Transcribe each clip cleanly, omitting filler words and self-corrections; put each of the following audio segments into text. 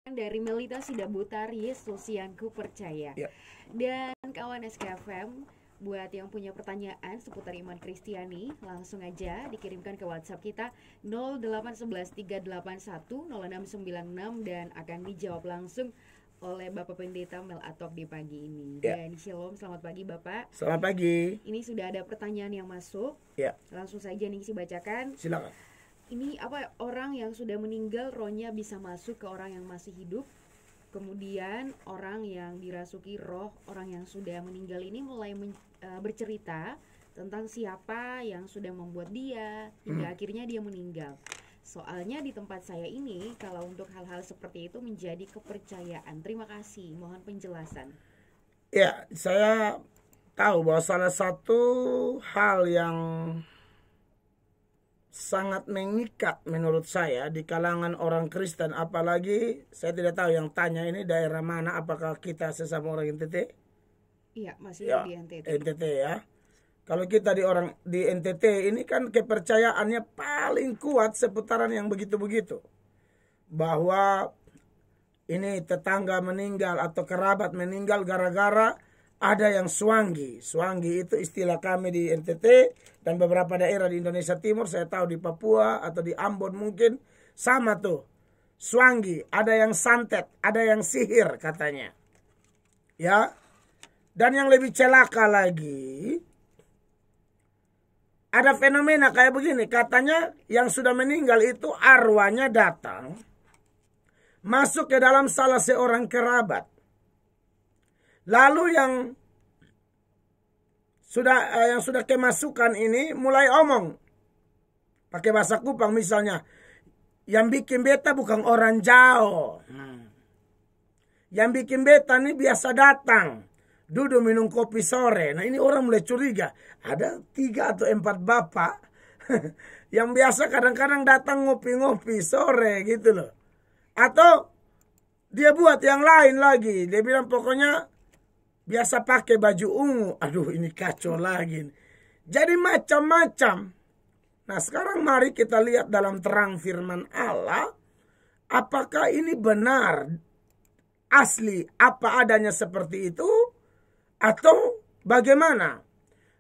Dari Melita Sidabutari, Yesus yang ku percaya. Ya. Dan kawan SKFM, buat yang punya pertanyaan seputar iman Kristiani, langsung aja dikirimkan ke WhatsApp kita 08113810696 dan akan dijawab langsung oleh Bapak Pendeta Mel Atok di pagi ini. Ya. Dan Shalom, selamat pagi Bapak. Selamat pagi. Ini sudah ada pertanyaan yang masuk. Ya, Langsung saja nih bacakan. silakan. Ini orang yang sudah meninggal rohnya bisa masuk ke orang yang masih hidup. Kemudian orang yang dirasuki roh orang yang sudah meninggal ini mulai bercerita tentang siapa yang sudah membuat dia hingga akhirnya dia meninggal. Soalnya di tempat saya ini kalau untuk hal-hal seperti itu menjadi kepercayaan. Terima kasih, mohon penjelasan. Ya, saya tahu bahwa salah satu hal yang sangat mengikat menurut saya di kalangan orang Kristen, apalagi saya tidak tahu yang tanya ini daerah mana, apakah kita sesama orang NTT? Iya, masih Ya, di NTT. NTT ya. Kalau kita di NTT ini kan kepercayaannya paling kuat seputaran yang begitu-begitu. Bahwa ini tetangga meninggal atau kerabat meninggal gara-gara ada yang suanggi. Suanggi itu istilah kami di NTT dan beberapa daerah di Indonesia Timur. Saya tahu di Papua atau di Ambon mungkin sama tuh. Suanggi, ada yang santet, ada yang sihir katanya. Ya. Dan yang lebih celaka lagi, ada fenomena kayak begini. Katanya yang sudah meninggal itu arwahnya datang, masuk ke dalam salah seorang kerabat. Lalu yang sudah kemasukan ini mulai omong pakai bahasa Kupang misalnya, yang bikin beta bukan orang jauh, yang bikin beta ini biasa datang duduk minum kopi sore. Nah ini orang mulai curiga, ada 3 atau 4 bapak yang biasa kadang-kadang datang ngopi-ngopi sore gitu loh, atau dia buat yang lain lagi. Dia bilang pokoknya biasa pakai baju ungu. Aduh, ini kacau lagi. Jadi macam-macam. Nah, sekarang mari kita lihat dalam terang firman Allah. Apakah ini benar, asli, apa adanya seperti itu? Atau bagaimana?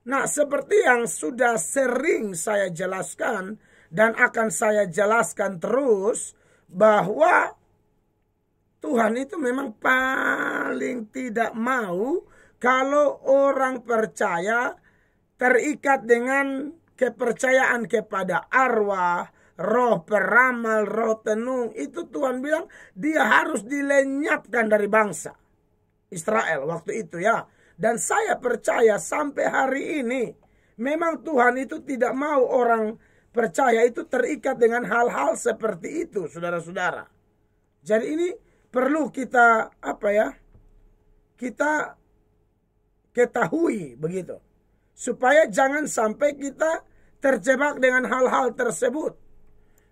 Nah, seperti yang sudah sering saya jelaskan dan akan saya jelaskan terus, bahwa Tuhan itu memang paling tidak mau kalau orang percaya terikat dengan kepercayaan kepada arwah, roh peramal, roh tenung. Itu Tuhan bilang dia harus dilenyapkan dari bangsa Israel waktu itu ya. Dan saya percaya sampai hari ini memang Tuhan itu tidak mau orang percaya itu terikat dengan hal-hal seperti itu, saudara-saudara. Jadi ini perlu kita kita ketahui begitu, supaya jangan sampai kita terjebak dengan hal-hal tersebut.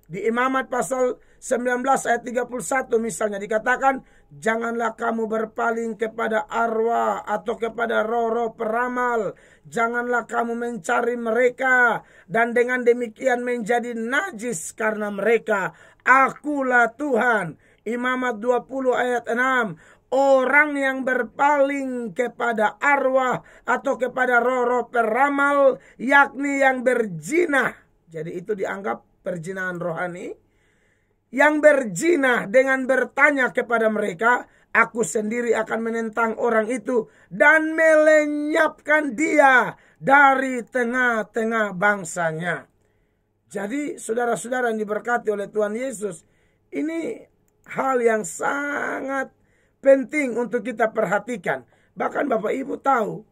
Di Imamat pasal 19 ayat 31 misalnya dikatakan, janganlah kamu berpaling kepada arwah atau kepada roh-roh peramal, janganlah kamu mencari mereka dan dengan demikian menjadi najis karena mereka. Akulah Tuhan. Imamat 20 ayat 6. Orang yang berpaling kepada arwah atau kepada roh-roh peramal, yakni yang berzinah. Jadi itu dianggap perzinahan rohani. Yang berzinah dengan bertanya kepada mereka, aku sendiri akan menentang orang itu dan melenyapkan dia dari tengah-tengah bangsanya. Jadi saudara-saudara yang diberkati oleh Tuhan Yesus, ini hal yang sangat penting untuk kita perhatikan. Bahkan Bapak Ibu tahu,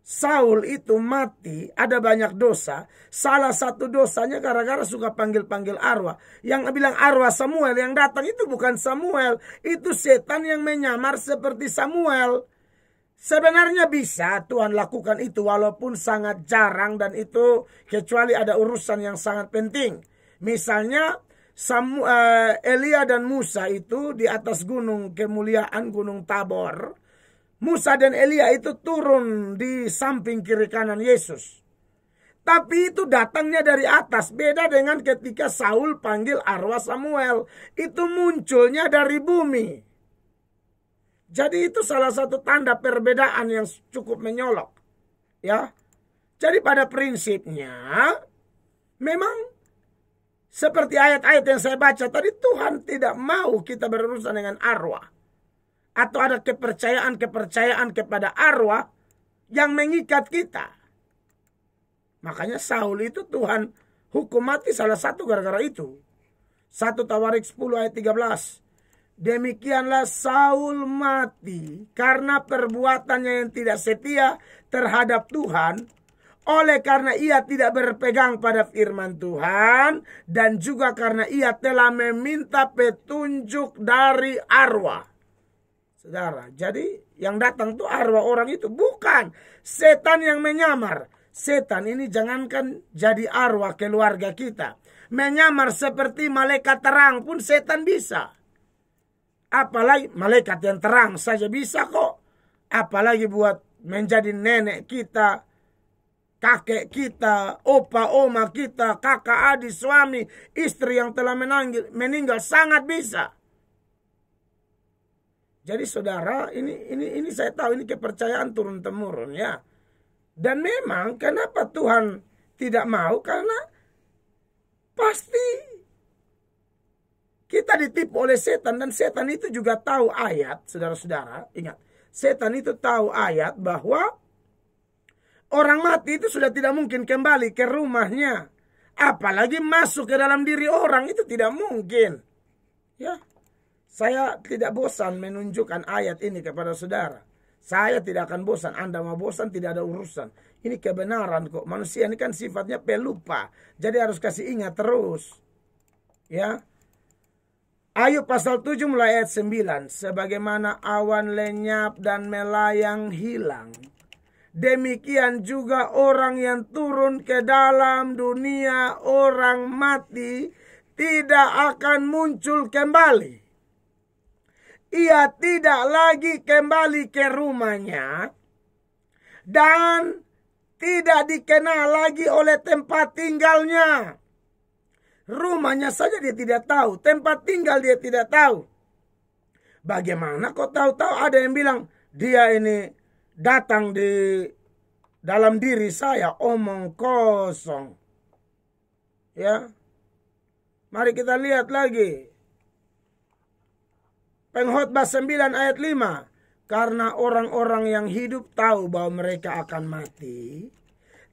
Saul itu mati, ada banyak dosa. Salah satu dosanya gara-gara suka panggil-panggil arwah. Yang bilang arwah Samuel, yang datang itu bukan Samuel. Itu setan yang menyamar seperti Samuel. Sebenarnya bisa Tuhan lakukan itu walaupun sangat jarang, dan itu kecuali ada urusan yang sangat penting. Misalnya Elia dan Musa itu di atas gunung kemuliaan, gunung Tabor. Musa dan Elia itu turun di samping kiri kanan Yesus. Tapi itu datangnya dari atas. Beda dengan ketika Saul panggil arwah Samuel. Itu munculnya dari bumi. Jadi itu salah satu tanda perbedaan yang cukup menyolok. Ya. Jadi pada prinsipnya memang seperti ayat-ayat yang saya baca tadi, Tuhan tidak mau kita berurusan dengan arwah. Atau ada kepercayaan kepada arwah yang mengikat kita. Makanya Saul itu Tuhan hukum mati salah satu gara-gara itu. 1 Tawarik 10 ayat 13. Demikianlah Saul mati karena perbuatannya yang tidak setia terhadap Tuhan. Oleh karena ia tidak berpegang pada firman Tuhan. Dan juga karena ia telah meminta petunjuk dari arwah. Saudara, jadi yang datang tuh arwah orang itu. Bukan setan yang menyamar. Setan ini jangankan jadi arwah keluarga kita. Menyamar seperti malaikat terang pun setan bisa. Apalagi malaikat yang terang saja bisa kok. Apalagi buat menjadi nenek kita, kakek kita, opa, oma kita, kakak, adik, suami, istri yang telah meninggal sangat bisa. Jadi saudara, ini saya tahu ini kepercayaan turun-temurun ya. Dan memang kenapa Tuhan tidak mau? Karena pasti kita ditipu oleh setan. Dan setan itu juga tahu ayat, saudara-saudara. Ingat, setan itu tahu ayat bahwa orang mati itu sudah tidak mungkin kembali ke rumahnya. Apalagi masuk ke dalam diri orang, itu tidak mungkin. Ya, saya tidak bosan menunjukkan ayat ini kepada saudara. Saya tidak akan bosan. Anda mau bosan tidak ada urusan. Ini kebenaran kok. Manusia ini kan sifatnya pelupa. Jadi harus kasih ingat terus. Ya. Ayub pasal 7 mulai ayat 9. Sebagaimana awan lenyap dan melayang hilang. Demikian juga orang yang turun ke dalam dunia orang mati tidak akan muncul kembali. Ia tidak lagi kembali ke rumahnya dan tidak dikenal lagi oleh tempat tinggalnya. Rumahnya saja dia tidak tahu, tempat tinggal dia tidak tahu. Bagaimana kok tahu-tahu ada yang bilang dia ini datang di dalam diri saya, omong kosong. Ya. Mari kita lihat lagi. Pengkhotbah 9 ayat 5. Karena orang-orang yang hidup tahu bahwa mereka akan mati.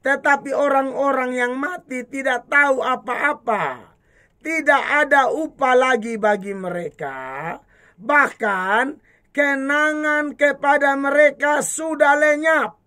Tetapi orang-orang yang mati tidak tahu apa-apa. Tidak ada upah lagi bagi mereka. Bahkan kenangan kepada mereka sudah lenyap.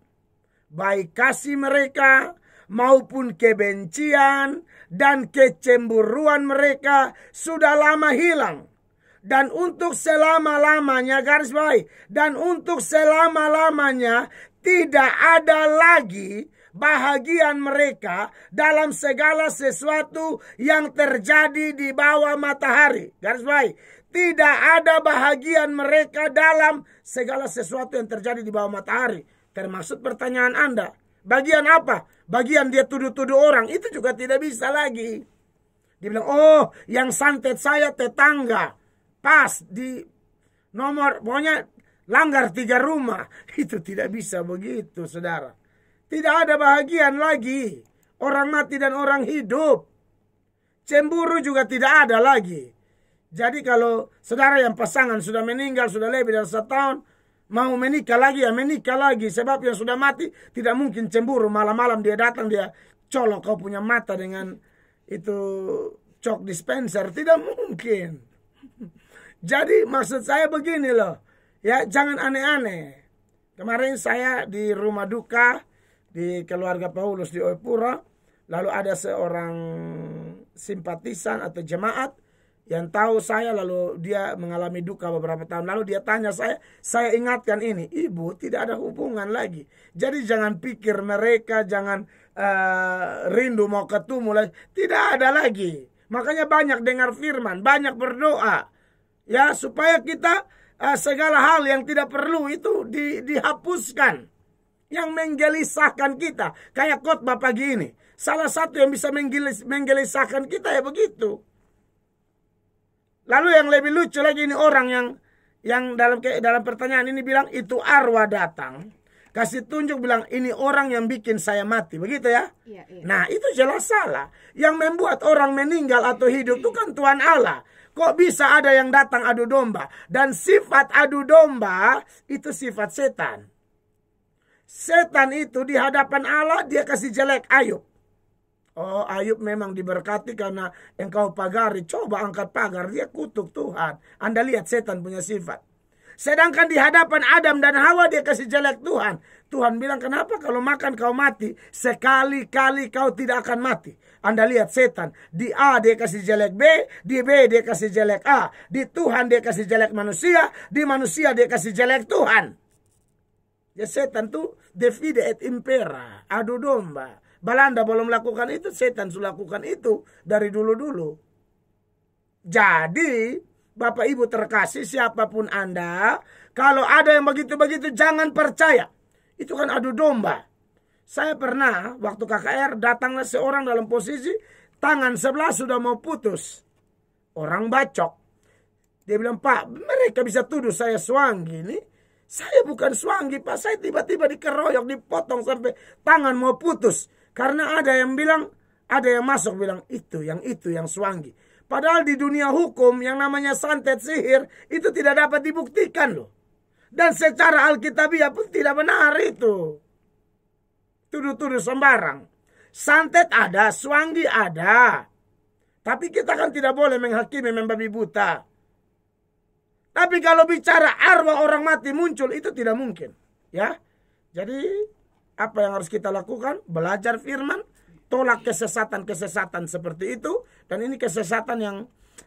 Baik kasih mereka maupun kebencian dan kecemburuan mereka sudah lama hilang. Dan untuk selama-lamanya, garis bawahi, dan untuk selama-lamanya tidak ada lagi bahagian mereka dalam segala sesuatu yang terjadi di bawah matahari. Garis bawahi, tidak ada bahagian mereka dalam segala sesuatu yang terjadi di bawah matahari. Termasuk pertanyaan Anda, bagian apa? Bagian dia tuduh-tuduh orang, itu juga tidak bisa lagi. Dia bilang, oh yang santet saya tetangga. Pas di nomor, pokoknya langgar 3 rumah. Itu tidak bisa begitu, saudara. Tidak ada bahagian lagi. Orang mati dan orang hidup. Cemburu juga tidak ada lagi. Jadi kalau saudara yang pasangan sudah meninggal, sudah lebih dari 1 tahun, mau menikah lagi, ya menikah lagi. Sebab yang sudah mati tidak mungkin cemburu. Malam-malam dia datang, dia colok kau punya mata dengan itu cok dispenser. Tidak mungkin. Jadi maksud saya begini loh. Ya, jangan aneh-aneh. Kemarin saya di rumah duka di keluarga Paulus di Oepura. Lalu ada seorang simpatisan atau jemaat yang tahu saya, lalu dia mengalami duka beberapa tahun lalu. Dia tanya saya ingatkan ini, ibu tidak ada hubungan lagi. Jadi jangan pikir mereka, jangan rindu mau ketemu lagi. Tidak ada lagi. Makanya banyak dengar firman, banyak berdoa. Ya, supaya kita segala hal yang tidak perlu itu dihapuskan. Yang menggelisahkan kita. Kayak khotbah pagi ini. salah satu yang bisa menggelisahkan kita ya begitu. Lalu yang lebih lucu lagi ini orang yang dalam pertanyaan ini bilang itu arwah datang. Kasih tunjuk bilang ini orang yang bikin saya mati. Begitu ya? Iya. Nah itu jelas salah. Yang membuat orang meninggal atau hidup itu kan Tuhan Allah. Kok bisa ada yang datang adu domba? Dan sifat adu domba itu sifat setan. Setan itu di hadapan Allah dia kasih jelek Ayub. Oh Ayub memang diberkati karena engkau pagari. Coba angkat pagar, dia kutuk Tuhan. Anda lihat setan punya sifat. Sedangkan di hadapan Adam dan Hawa dia kasih jelek Tuhan. Tuhan bilang kenapa kalau makan kau mati. Sekali-kali kau tidak akan mati. Anda lihat setan. Di A dia kasih jelek B. Di B dia kasih jelek A. Di Tuhan dia kasih jelek manusia. Di manusia dia kasih jelek Tuhan. Ya setan tuh divide et impera. Adu domba. Belanda belum melakukan itu. Setan sudah lakukan itu dari dulu-dulu. Jadi Bapak Ibu terkasih siapapun Anda, kalau ada yang begitu-begitu jangan percaya. Itu kan adu domba. Saya pernah waktu KKR datanglah seorang dalam posisi tangan sebelah sudah mau putus. Orang bacok. Dia bilang, Pak, mereka bisa tuduh saya swangi ini. Saya bukan swangi, Pak. Saya tiba-tiba dikeroyok, dipotong sampai tangan mau putus. Karena ada yang bilang, ada yang masuk bilang, itu yang swangi. Padahal di dunia hukum yang namanya santet sihir itu tidak dapat dibuktikan loh. Dan secara alkitabiah pun tidak benar itu. Tuduh-tuduh sembarang. Santet ada, swangi ada. Tapi kita kan tidak boleh menghakimi membabi buta. Tapi kalau bicara arwah orang mati muncul itu tidak mungkin. Ya. Jadi apa yang harus kita lakukan? Belajar firman. Tolak kesesatan-kesesatan seperti itu. Dan ini kesesatan yang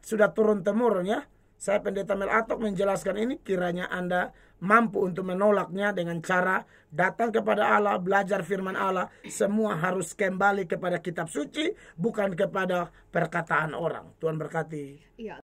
sudah turun-temurun ya. Saya Pendeta Mel Atok menjelaskan ini. Kiranya Anda mampu untuk menolaknya dengan cara datang kepada Allah, belajar firman Allah. Semua harus kembali kepada kitab suci, bukan kepada perkataan orang. Tuhan berkati. Iya.